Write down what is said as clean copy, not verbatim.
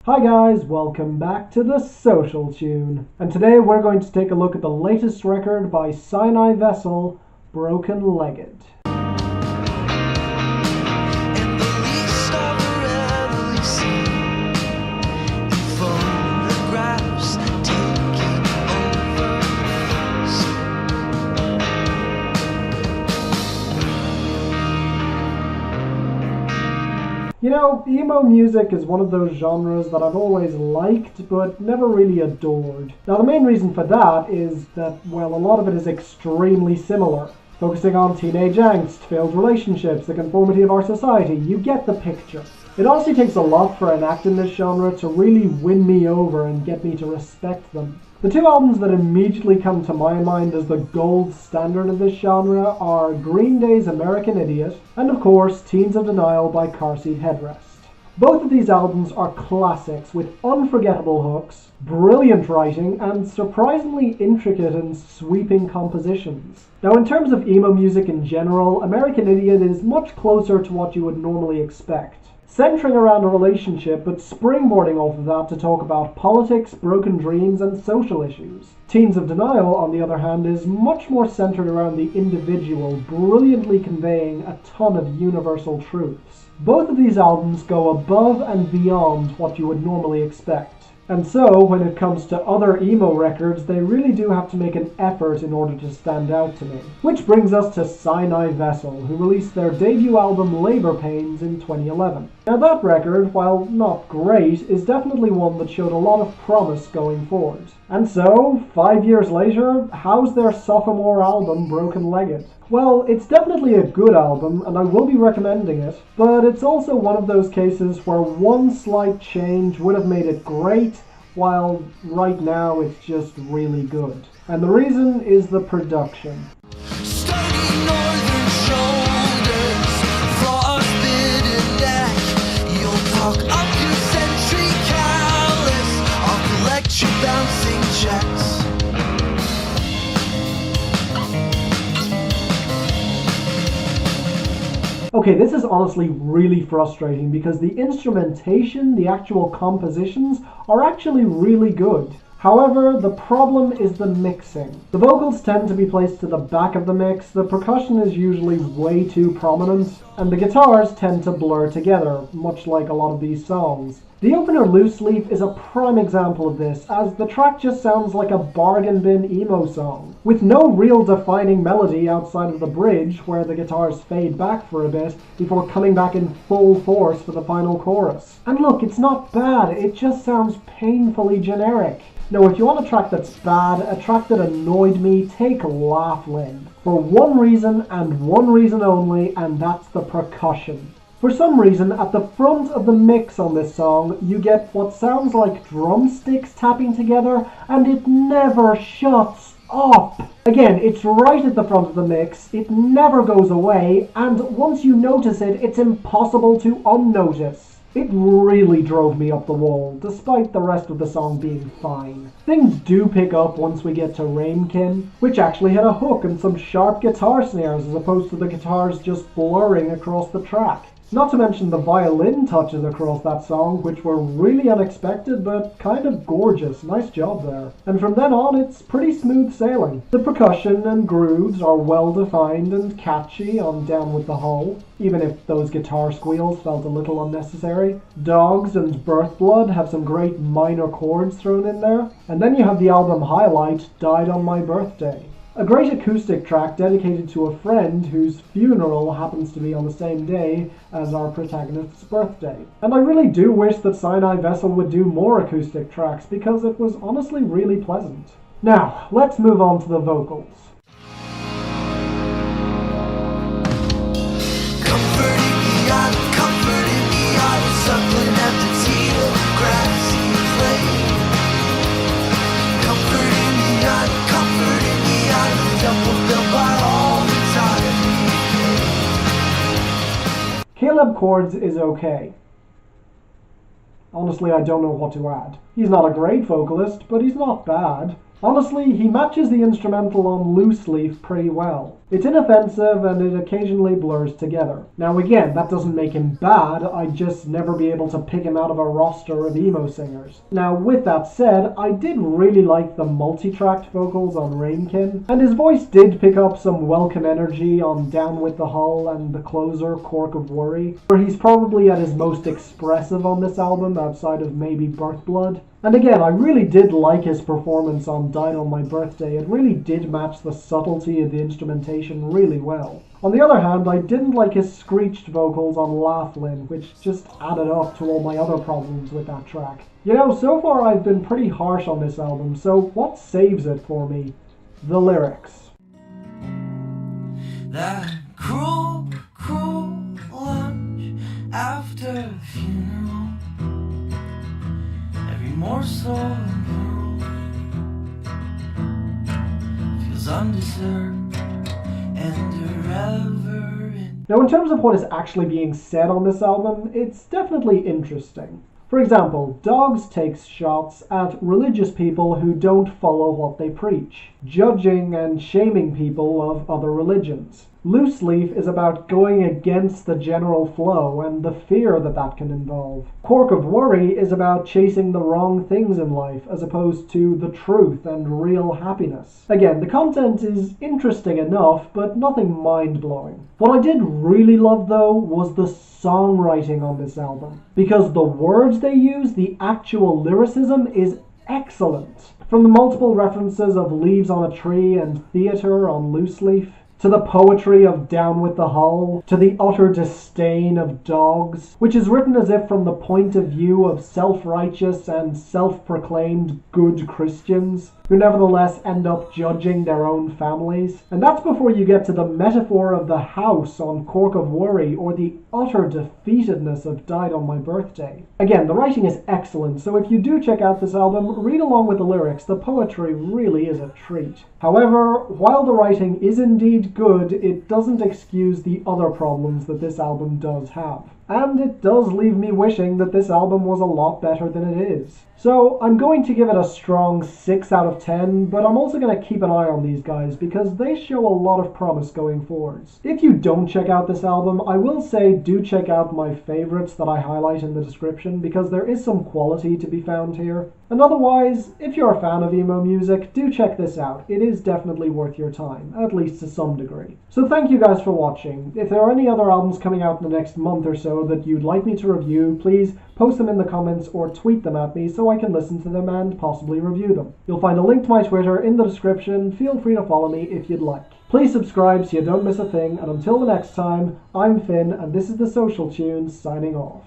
Hi guys, welcome back to the Social Tune. And today we're going to take a look at the latest record by Sinai Vessel, Brokenlegged. You know, emo music is one of those genres that I've always liked, but never really adored. Now the main reason for that is that, well, a lot of it is extremely similar. Focusing on teenage angst, failed relationships, the conformity of our society, you get the picture. It honestly takes a lot for an act in this genre to really win me over and get me to respect them. The two albums that immediately come to my mind as the gold standard of this genre are Green Day's American Idiot and, of course, Teens of Denial by Car Seat Headrest. Both of these albums are classics with unforgettable hooks, brilliant writing, and surprisingly intricate and sweeping compositions. Now, in terms of emo music in general, American Idiot is much closer to what you would normally expect, centering around a relationship but springboarding off of that to talk about politics, broken dreams, and social issues. Teens of Denial, on the other hand, is much more centered around the individual, brilliantly conveying a ton of universal truths. Both of these albums go above and beyond what you would normally expect. And so, when it comes to other emo records, they really do have to make an effort in order to stand out to me. Which brings us to Sinai Vessel, who released their debut album Labor Pains in 2011. Now that record, while not great, is definitely one that showed a lot of promise going forward. And so, 5 years later, how's their sophomore album Brokenlegged? Well, it's definitely a good album, and I will be recommending it, but it's also one of those cases where one slight change would have made it great, while right now it's just really good. And the reason is the production. Okay, this is honestly really frustrating because the instrumentation, the actual compositions, are actually really good. However, the problem is the mixing. The vocals tend to be placed to the back of the mix, the percussion is usually way too prominent, and the guitars tend to blur together, much like a lot of these songs. The opener Loose Leaf is a prime example of this, as the track just sounds like a bargain bin emo song, with no real defining melody outside of the bridge where the guitars fade back for a bit before coming back in full force for the final chorus. And look, it's not bad, it just sounds painfully generic. Now, if you want a track that's bad, a track that annoyed me, take Laughlin. For one reason and one reason only, and that's the percussion. For some reason, at the front of the mix on this song, you get what sounds like drumsticks tapping together, and it never shuts up. Again, it's right at the front of the mix, it never goes away, and once you notice it, it's impossible to unnotice. It really drove me up the wall, despite the rest of the song being fine. Things do pick up once we get to Ramekin, which actually had a hook and some sharp guitar snares as opposed to the guitars just blurring across the track. Not to mention the violin touches across that song, which were really unexpected but kind of gorgeous. Nice job there. And from then on, it's pretty smooth sailing. The percussion and grooves are well defined and catchy on Down With The Hull, even if those guitar squeals felt a little unnecessary. Dogs and Birth Blood have some great minor chords thrown in there. And then you have the album highlight, Died on My Birthday. A great acoustic track dedicated to a friend whose funeral happens to be on the same day as our protagonist's birthday. And I really do wish that Sinai Vessel would do more acoustic tracks because it was honestly really pleasant. Now, let's move on to the vocals. Caleb Chords is okay. Honestly, I don't know what to add. He's not a great vocalist, but he's not bad. Honestly, he matches the instrumental on Loose Leaf pretty well. It's inoffensive and it occasionally blurs together. Now again, that doesn't make him bad, I'd just never be able to pick him out of a roster of emo singers. Now with that said, I did really like the multi-tracked vocals on Ramekin, and his voice did pick up some welcome energy on Down With The Hull and the closer, Cork of Worry, where he's probably at his most expressive on this album outside of maybe Birth Blood. And again, I really did like his performance on Died on My Birthday. It really did match the subtlety of the instrumentation really well. On the other hand, I didn't like his screeched vocals on Laughlin, which just added up to all my other problems with that track. You know, so far I've been pretty harsh on this album, so what saves it for me? The lyrics. That cruel, cruel lunch after the funeral. Morsel of you feels undeserved and irreverent. Now in terms of what is actually being said on this album, it's definitely interesting. For example, Dogs takes shots at religious people who don't follow what they preach, judging and shaming people of other religions. Loose Leaf is about going against the general flow and the fear that that can involve. Cork of Worry is about chasing the wrong things in life as opposed to the truth and real happiness. Again, the content is interesting enough, but nothing mind-blowing. What I did really love though was the songwriting on this album, because the words they use, the actual lyricism, is excellent. From the multiple references of leaves on a tree and theatre on Loose Leaf, to the poetry of Down With The Hull, to the utter disdain of Dogs, which is written as if from the point of view of self-righteous and self-proclaimed good Christians, who nevertheless end up judging their own families. And that's before you get to the metaphor of the house on Cork of Worry, or the utter defeatedness of Died on My Birthday. Again, the writing is excellent, so if you do check out this album, read along with the lyrics. The poetry really is a treat. However, while the writing is indeed good, it doesn't excuse the other problems that this album does have. And it does leave me wishing that this album was a lot better than it is. So I'm going to give it a strong 6 out of 10, but I'm also going to keep an eye on these guys because they show a lot of promise going forwards. If you don't check out this album, I will say do check out my favorites that I highlight in the description because there is some quality to be found here. And otherwise, if you're a fan of emo music, do check this out. It is definitely worth your time, at least to some degree. So thank you guys for watching. If there are any other albums coming out in the next month or so that you'd like me to review, please post them in the comments or tweet them at me so I can listen to them and possibly review them. You'll find a link to my Twitter in the description. Feel free to follow me if you'd like. Please subscribe so you don't miss a thing, and until the next time, I'm Finn, and this is The Social Tunes signing off.